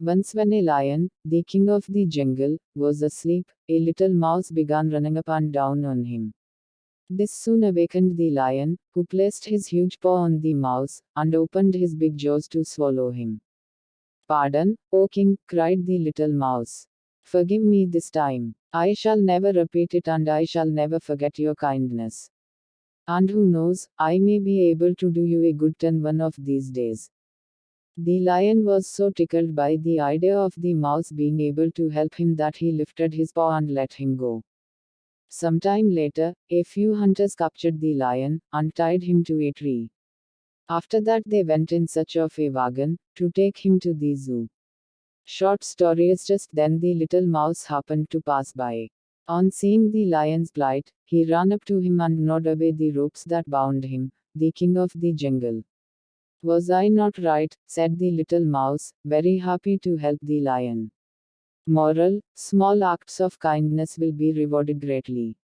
Once, when a lion, the king of the jungle, was asleep, a little mouse began running up and down on him. This soon awakened the lion, who placed his huge paw on the mouse, and opened his big jaws to swallow him. "Pardon, O king," cried the little mouse. "Forgive me this time. I shall never repeat it, and I shall never forget your kindness. And who knows, I may be able to do you a good turn one of these days." The lion was so tickled by the idea of the mouse being able to help him that he lifted his paw and let him go. Sometime later, a few hunters captured the lion, and tied him to a tree. After that, they went in search of a wagon, to take him to the zoo. Short story is just then the little mouse happened to pass by. On seeing the lion's plight, he ran up to him and gnawed away the ropes that bound him, the king of the jungle. "Was I not right?" said the little mouse, very happy to help the lion. Moral: small acts of kindness will be rewarded greatly.